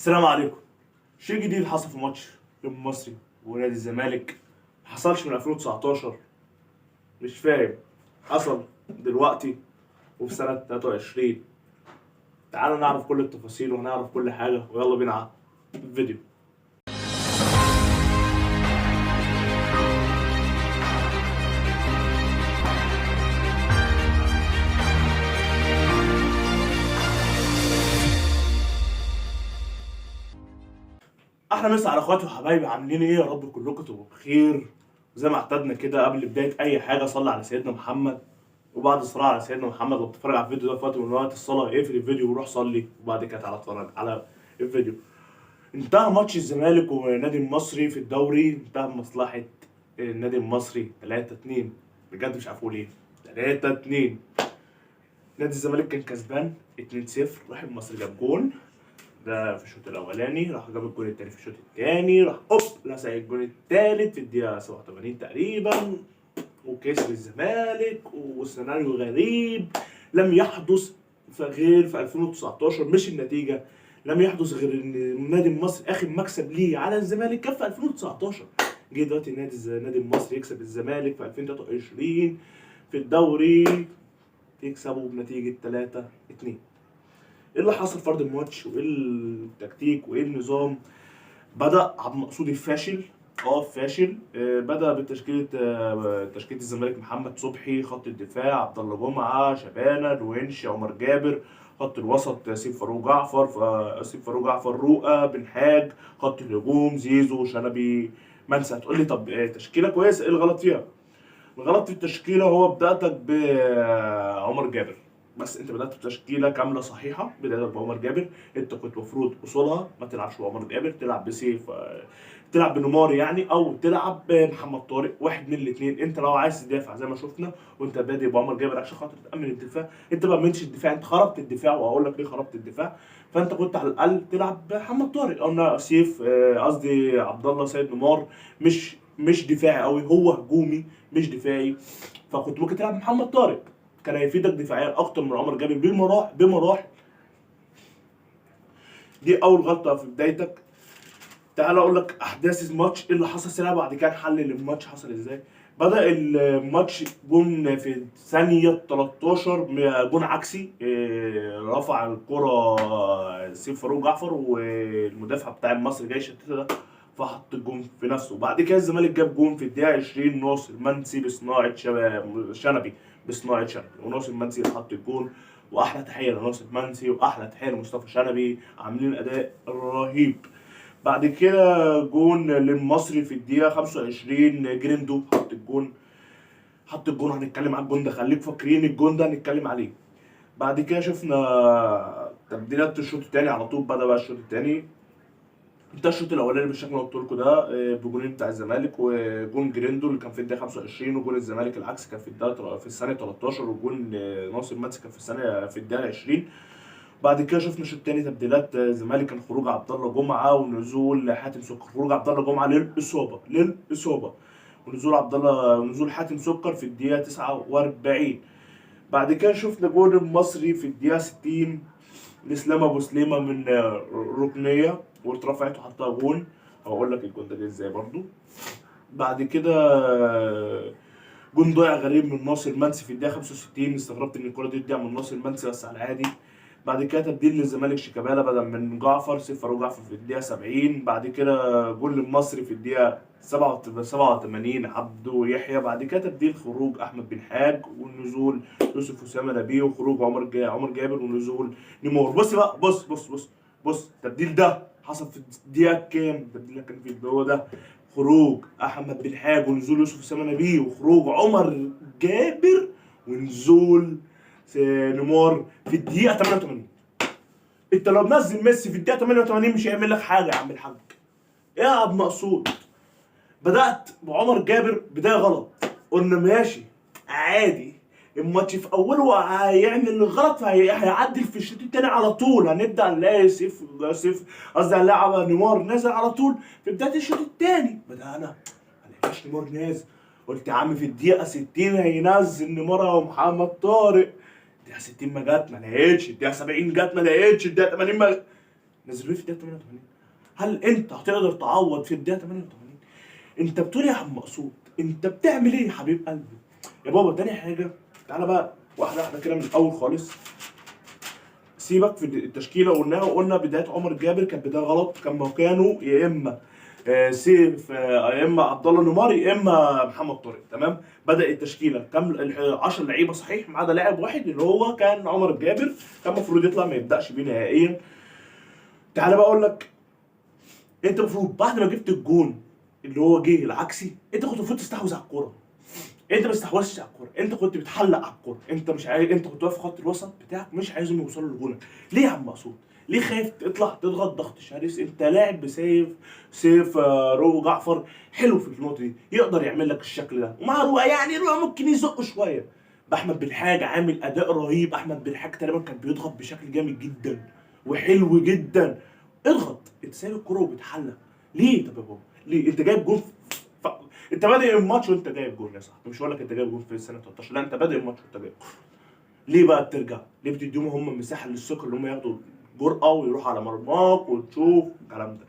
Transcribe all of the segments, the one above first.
السلام عليكم. شيء جديد حصل في ماتش المصري ونادي الزمالك ما حصلش من 2019. مش فاهم حصل دلوقتي وفي سنة 23. تعالوا نعرف كل التفاصيل ونعرف كل حاجة ويلا بينا على الفيديو. احنا مسا على اخواتي وحبايبي، عاملين ايه؟ يا رب كلكم تبقوا بخير. زي ما اعتدنا كده قبل بدايه اي حاجه صلي على سيدنا محمد، وبعد الصلاه على سيدنا محمد لو بتتفرج على الفيديو ده في وقت من وقت الصلاه اقفل الفيديو وروح صلي وبعد كده تعالى اتفرج على الفيديو. انتهى ماتش الزمالك والنادي المصري في الدوري، انتهى بمصلحه النادي المصري 3-2. بجد مش عارف اقول ايه، 3-2. نادي الزمالك كان كسبان 2-0، راح المصري جاب جون ده في الشوط الاولاني، راح جاب الجون الثاني في الشوط الثاني، راح لسع الجون الثالث في الدقيقه 87 تقريبا وكسب الزمالك. وسيناريو غريب لم يحدث غير في 2019، مش النتيجه، لم يحدث غير ان النادي المصري اخر مكسب ليه على الزمالك كان في 2019. جه دلوقتي النادي المصري يكسب الزمالك في 2023 في الدوري، يكسبوا بنتيجه 3-2. ايه اللي حصل في ارض الماتش وايه التكتيك وايه النظام؟ بدا عبد المقصود الفاشل فاشل. بدا بتشكيله تشكيله الزمالك: محمد صبحي خط الدفاع، عبد الله جمعه، شبانه، الونش، عمر جابر. خط الوسط سيف فاروق جعفر، رؤى بن حاج. خط الهجوم: زيزو، شلبي، منسى. هتقول لي طب تشكيله كويسه، ايه الغلط فيها؟ الغلط في التشكيله هو بداتك بعمر جابر. بس انت بدات بتشكيله كامله صحيحه، بداتك بعمر جابر. انت كنت المفروض اصولها ما تلعبش بعمر جابر، تلعب بسيف، تلعب بنمار يعني، او تلعب بمحمد طارق، واحد من الاثنين. انت لو عايز تدافع زي ما شفنا وانت بادئ بعمر جابر عشان خاطر تامن الدفاع، انت ما امنتش الدفاع، انت خربت الدفاع، وهقول لك ليه خربت الدفاع. فانت كنت على الاقل تلعب بمحمد طارق او سيف، قصدي عبد الله سيد نمار. مش دفاعي قوي، هو هجومي مش دفاعي. فكنت ممكن تلعب محمد طارق، كان هيفيدك دفاعيا اكتر من عمر جابر بمراحل. دي اول غلطه في بدايتك. تعال اقول لك احداث الماتش، ايه اللي حصل سريع، بعد كده نحلل الماتش حصل ازاي. بدا الماتش جون في الثانيه 13، جون عكسي. رفع الكره سيف فاروق جعفر والمدافع بتاع المصري جاي يشتتها، فحط الجون في نفسه. بعد كده الزمالك جاب جون في الدقيقه 20، ناصر منسي بصناعه شنبي وناصر منسي اللي حط الجون. واحلى تحيه لناصر منسي واحلى تحيه لمصطفى شنبي، عاملين اداء رهيب. بعد كده جون للمصري في الدقيقة 25، جريندو حط الجون. هنتكلم على الجون ده، خليك فاكرين الجون ده هنتكلم عليه. بعد كده شفنا تبديلات الشوط الثاني على طول. بدأ بقى الشوط الثاني، انتهى الشوط الاولاني بالشكل اللي قلت لكم ده، بجونين بتاع الزمالك وجون جريندو اللي كان في الدقيقه 25، وجون الزمالك العكس كان في الثانيه 13، وجون ناصر ماتس كان في الدقيقه 20. بعد كده شفنا الشوط الثاني تبديلات الزمالك، كان خروج عبد الله جمعه ونزول حاتم سكر. خروج عبد الله جمعه للاصابه ونزول حاتم سكر في الدقيقه 49. بعد كده شفنا جون المصري في الدقيقه 60 لاسلام ابو سليمه من ركنيه واترفعت وحطها جون. هقول لك الجون ده جه ازاي برضو. بعد كده جون ضايع غريب من ناصر منسي في الدقيقه 65، استغربت ان الكره دي تضيع من ناصر منسي بس على العادي. بعد كده تبديل للزمالك شيكابالا بدل من جعفر، سيف فاروق جعفر في الدقيقه 70. بعد كده جول للمصري في الدقيقه 87 عبده يحيى. بعد كده تبديل خروج احمد بن حاج ونزول يوسف اسامه نبيه، وخروج عمر جابر ونزول نيمار. بص بقى، بص التبديل ده حصل في الدقيقه كام؟ التبديل اللي كان في هو ده: خروج احمد بن حاج ونزول يوسف اسامه نبيه، وخروج عمر جابر ونزول نيمار في الدقيقه 88. انت لو منزل ميسي في الدقيقه 88 مش هيعمل لك حاجه يا عم الحاج. ايه يا عبد مقصود؟ بدات بعمر جابر بدايه غلط، قلنا ماشي عادي، الماتش في اوله هيعمل غلط فهيعدل في الشوط الثاني على طول، هنبدا نلاقي سيف قصدي هنلاقي نيمار نازل على طول في بدايه الشوط الثاني. بدانا ما لقيناش نيمار نازل، قلت يا عم في الدقيقه 60 هينزل نيمار ومحمد طارق. الدقيقه 60 ما جت ما لقيتش، الدقيقه 70 جت ما لقيتش، الدقيقه 80 ما نزلوه في الدقيقه 88. هل انت هتقدر تعوض في الدقيقه 88؟ انت بتقول يا عم مقصود انت بتعمل ايه يا حبيب قلبي؟ يا بابا تاني حاجه، تعالى بقى واحده واحده كده من الاول خالص. سيبك في التشكيله قلنا بدايه عمر جابر كانت بدايه غلط، كان مكانه يا اما سيف، يا اما عبد الله نيمار، يا اما محمد طارق. تمام. بدا التشكيله كام 10 لعيبه صحيح ما عدا لاعب واحد اللي هو كان عمر جابر، كان المفروض يطلع ما يبداش بيه نهائيا. تعالى بقى اقول لك، انت المفروض بعد ما جبت الجون اللي هو جه العكسي، انت كنت المفروض تستحوذ على الكوره. انت ما استحوذتش على الكوره، انت كنت بتحلق على الكوره، انت مش عايز، انت كنت واقف في خط الوسط بتاعك مش عايزهم يوصلوا لجونك. ليه يا عم مقصود؟ ليه خايف تطلع تضغط ضغط شرس؟ انت لاعب بسيف، سيف رو جعفر حلو في النقطه دي، يقدر يعمل لك الشكل ده، ومع روقه يعني روقه ممكن يزق شويه. باحمد بالحاج عامل اداء رهيب، احمد بالحاج تقريبا كان بيضغط بشكل جامد جدا وحلو جدا. اضغط، انت سايب الكوره وبتحلق. ليه طب يا بابا؟ ليه انت جايب جون ف... انت بادئ الماتش وانت جايب جون يا صاحبي، مش هقول لك انت جايب جون في السنه 13، لا انت بادئ الماتش وانت جايب. ليه بقى بترجع؟ ليه بتديهم هم مساحه للثقه اللي هم ياخدوا جرأه ويروحوا على مرماك وتشوف الكلام ده؟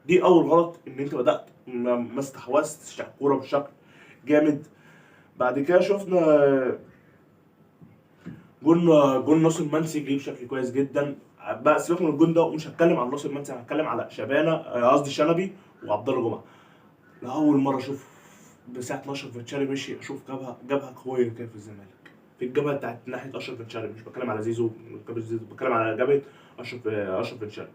دي اول غلط، ان انت بدات ما استحوذتش على الكوره بشكل جامد. بعد كده شفنا جون جون ناصر منسي جه بشكل كويس جدا. بقى سيبك من الجون ده، ومش هتكلم عن ناصر منسي، انا هتكلم على شبانه، قصدي شنبي وعبد الله جمعه. لأول مرة أشوف بساعة ما أشرف بن شرقي مشي أشوف جبهة قوية كده في الزمالك. في الجبهة بتاعت ناحية أشرف بن شرقي، مش بتكلم على زيزو، بتكلم على جبهة أشرف بن شرقي.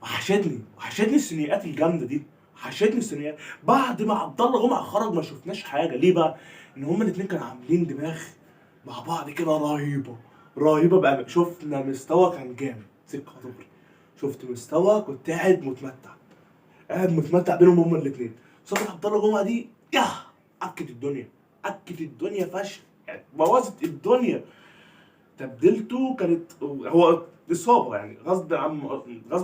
وحشتني الثنائيات الجامدة دي، وحشتني الثنائيات. بعد ما عبد الله جمعة خرج ما شفناش حاجة. ليه بقى؟ إن هما الاتنين كانوا عاملين دماغ مع بعض كده رهيبة، رهيبة بقى. شفنا مستوى كان جامد سكة دغري، شفت مستوى كنت قاعد متمتع، قاعد متمتع بينهم هما الاثنين. صفقة عبد الله جمعة دي ياه عكت الدنيا، عكت الدنيا فشخ، يعني بوظت الدنيا. تبديلته كانت هو اصابه يعني، غصب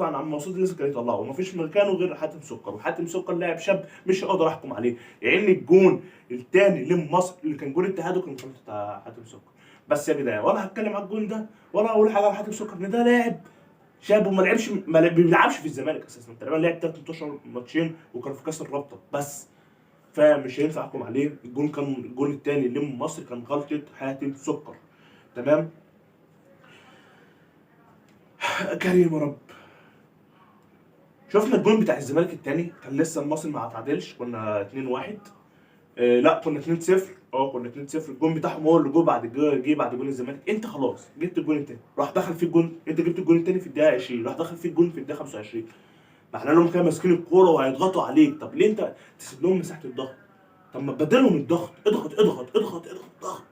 عن عم مسعود لسه كان يطلعه، ومفيش مكانه غير حاتم سكر، وحاتم سكر لاعب شاب مش هقدر احكم عليه. يعني الجون الثاني لمصر اللي كان جون التعادل كان غلط بتاع حاتم سكر. بس يا جدعان ولا هتكلم على الجون ده ولا اقول حاجه على حاتم سكر، ان ده لاعب شاب وما لعبش، ما بيلعبش في الزمالك اساسا، تقريبا لعب 13 ماتشين وكان في كاس الرابطه بس. فمش هينفع احكم عليه. الجون الثاني اللي من مصر كان غلطه حاتم سكر. تمام. كريم يا رب. شفنا الجون بتاع الزمالك الثاني كان لسه المصري ما اتعادلش، كنا 2-1. لا كنا 2-0. كنا 2-0. الجون بتاعهم هو اللي جه بعد جون الزمالك. انت خلاص جبت الجون الثاني، راح دخل فيه الجون، انت جبت الجون الثاني في الدقيقه 20، راح دخل فيه الجون في الدقيقه 25. معناه انهم كانوا ماسكين الكوره وهيضغطوا عليك. طب ليه انت تسيب لهم مساحه الضغط؟ طب ما تبدلهم الضغط، اضغط ضغط ضغط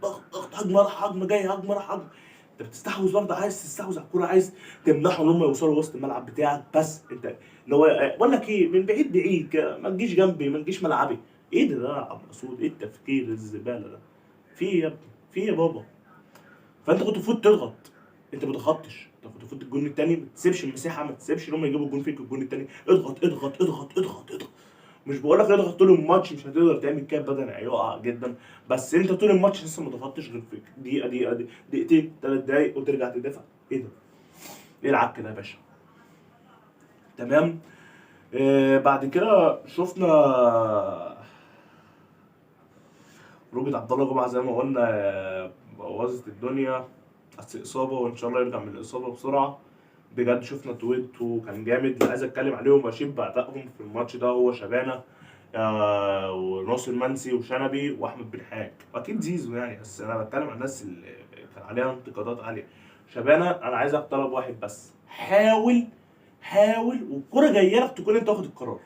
ضغط، هجمه راح هجمه جاي، هجمه راح هجمه. انت بتستحوذ برضه، عايز تستحوذ على الكوره، عايز تمنعهم ان هم يوصلوا وسط الملعب بتاعك. بس انت اللي هو بقول لك ايه، من بعيد بعيد كده، ما تجيش جنبي، ما تجيش ملعبي. ايه ده يا عبد المقصود؟ ايه التفكير الزباله ده؟ في ايه يا ابني؟ في ايه يا بابا؟ فانت كنت المفروض تضغط، انت ما ضغطتش. انت كنت المفروض الجون الثاني ما تسيبش المساحه، ما تسيبش ان هم يجيبوا الجون فيك. الجون الثاني اضغط. مش بقول لك اضغط طول الماتش، مش هتقدر تعمل كده، بدني هيقع جدا. بس انت طول الماتش لسه ما ضغطتش غير في دقيقتين 3 دقايق وترجع تدافع. ايه ده؟ ايه العك ده يا باشا؟ تمام. بعد كده شفنا روجة عبد الله جمعه زي ما قلنا، بوظت الدنيا. بس اصابه وان شاء الله يرجع من الاصابه بسرعه. بجد شفنا تويتو كان جامد. اللي عايز اتكلم عليهم واشيد بادائهم في الماتش ده هو شبانه، وناصر منسي وشنبي واحمد بالحاج، واكيد زيزو يعني، بس انا بتكلم عن الناس اللي كان عليها انتقادات عاليه. شبانه انا عايزك طلب واحد بس، حاول والكره جايه لك تكون انت واخد القرار،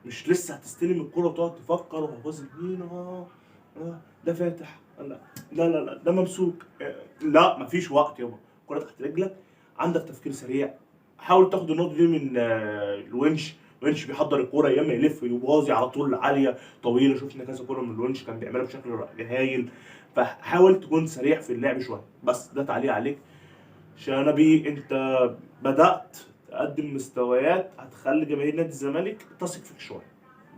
مش لسه هتستلم الكره وتقعد تفكر وهبص مين ده فاتح، لا ده ممسوك، لا مفيش وقت يابا، الكره تحت رجلك، عندك تفكير سريع. حاول تاخد النقطه دي من الونش بيحضر الكوره، يا اما يلف يباظي على طول عاليه طويله. شفنا كذا كوره من الونش كان بيعملها بشكل هايل. فحاول تكون سريع في اللعب شويه. بس ده تعليق عليك شنبي. انت بدات تقدم مستويات هتخلي جماهير نادي الزمالك تثق فيك شويه.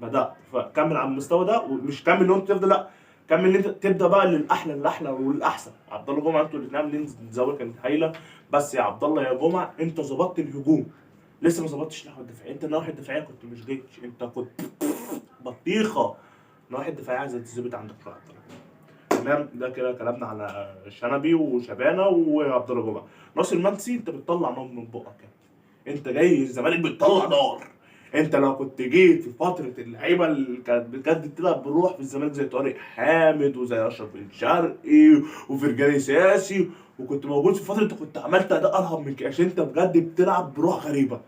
بدات، فكمل على المستوى ده، ومش كمل ان انت تفضل، لا كمل انت، تبدا بقى للاحلى والاحسن. عبد الله جمعه انتوا الاثنين عاملين زاويه كانت هايله، بس يا عبد الله يا جمعه انت ظبطت الهجوم، لسه ما ظبطتش الناحيه الدفاعيه. انت الناحيه الدفاعيه كنت مش جيتش، انت كنت بطيخه. الناحيه الدفاعيه عايزه تثبت عندك شويه. تمام، ده كده كلامنا على شنبي وشبانه وعبد الله جمعه. ناصر منسي انت بتطلع نار من بقك يعني. انت جاي الزمالك بتطلع نار. انت لو كنت جيت في فتره اللعيبه اللي كانت بجد بتلعب بروح في الزمالك زي طارق حامد وزي اشرف بن شرقي وفرجاني ساسي، وكنت موجود في فتره انت كنت عملت اداء ارهب من كده، عشان انت بجد بتلعب بروح غريبه،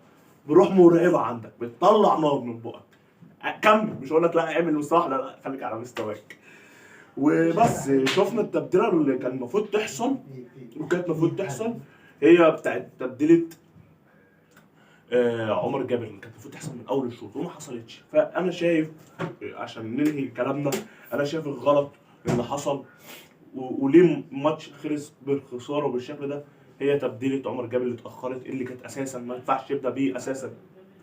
بروح مرعبه عندك، بتطلع نار من بقك. كمل، مش هقول لك لا اعمل مصطلح، لا خليك على مستواك. وبس شفنا التبديله اللي كان المفروض تحصل، وكانت المفروض تحصل، هي بتاعت تبديله عمر جابر اللي كانت المفروض تحصل من اول الشوط وما حصلتش. فانا شايف عشان ننهي كلامنا، انا شايف الغلط اللي حصل وليه الماتش خلص بالخساره بالشكل ده هي تبديله عمر جابر اللي اتاخرت، اللي كانت اساسا ما ينفعش تبدا بيه اساسا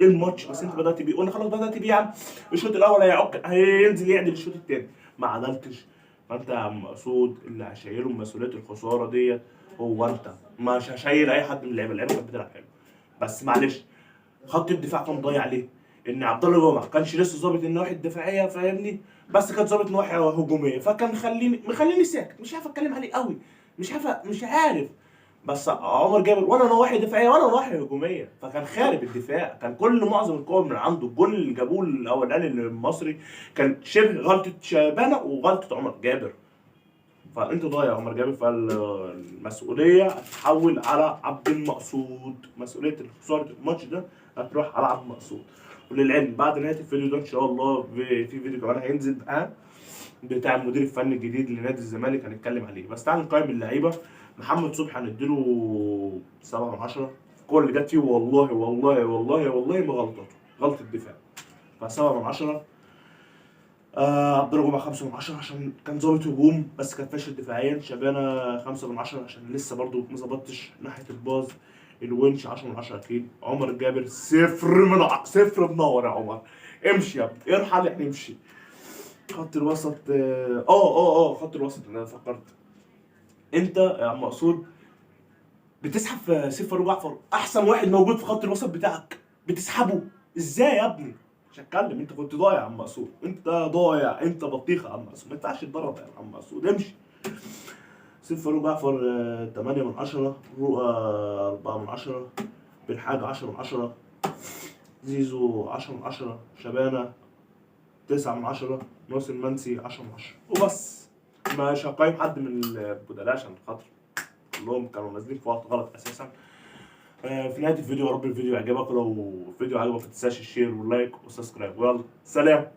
الماتش. بس انت بدات بيه، قلنا خلاص بدات بيه يا عم، الشوط الاول هيعك هينزل يعدل الشوط الثاني، ما عدلتش. فانت يا عم مسعود اللي هشيله مسؤوليه الخساره ديت هو انت، مش هشيل اي حد من اللعيبه، اللعيبه كانت بتلعب حلو. بس معلش خط الدفاع كان ضايع ليه؟ ان عبد الله جمعه ما كانش لسه ظابط النواحي الدفاعيه فاهمني، بس كان ظابط نواحي هجوميه، فكان مخليني ساكت، مش عارف اتكلم عليه قوي، مش عارف. بس عمر جابر ولا نواحي دفاعيه ولا نواحي هجوميه، فكان خارب الدفاع، كان كل معظم الكور من عنده. الجول اللي جابوه الاولاني المصري كان شبه غلطه شبانه وغلطه عمر جابر. فانت ضايع يا عمر جابر، فالمسؤوليه هتتحول على عبد المقصود، مسؤوليه خساره الماتش ده هتروح على عبد المقصود. وللعلم بعد نهايه الفيديو ده ان شاء الله في فيديو كمان هينزل بقى بتاع المدير الفني الجديد لنادي الزمالك هنتكلم عليه. بس تعال نقيم اللعيبه. محمد صبحي هنديله 7 من 10. الكوره اللي جت فيه والله ما غلطته، غلطه دفاع، ف7 من 10. عبد الله جمعه 5 من 10 عشان كان ظابط هجوم بس كان فاشل دفاعيا. شبانه 5 من 10 عشان لسه برضو ما ظبطتش ناحيه الباص. الونش 10 من 10 اكيد. عمر جابر 0 منور يا عمر، امشي يا ابني ارحل احنا نمشي. خط الوسط خط الوسط انا فكرت، انت يا عم مقصود بتسحب في سيف فاروق جعفر احسن واحد موجود في خط الوسط بتاعك، بتسحبه ازاي يا ابني؟ مش هتكلم، انت كنت ضايع يا عم مقصود، انت ضايع، انت بطيخه يا عم مقصود، ما ينفعش تضرب يا عم مقصود، امشي. سيف فاروق جعفر 8 من 10. رؤى 4 من 10. بالحاج 10 من 10. زيزو 10 من 10. شبانه 9 من 10. ناصر منسي 10 من 10 وبس. مش هقيم حد من البدلاء عشان خاطر كلهم كانوا نازلين في وقت غلط اساسا. في نهايه الفيديو يا رب الفيديو يعجبك، ولو الفيديو عجبك ما تنساش الشير واللايك والسبسكرايب، ويلا سلام.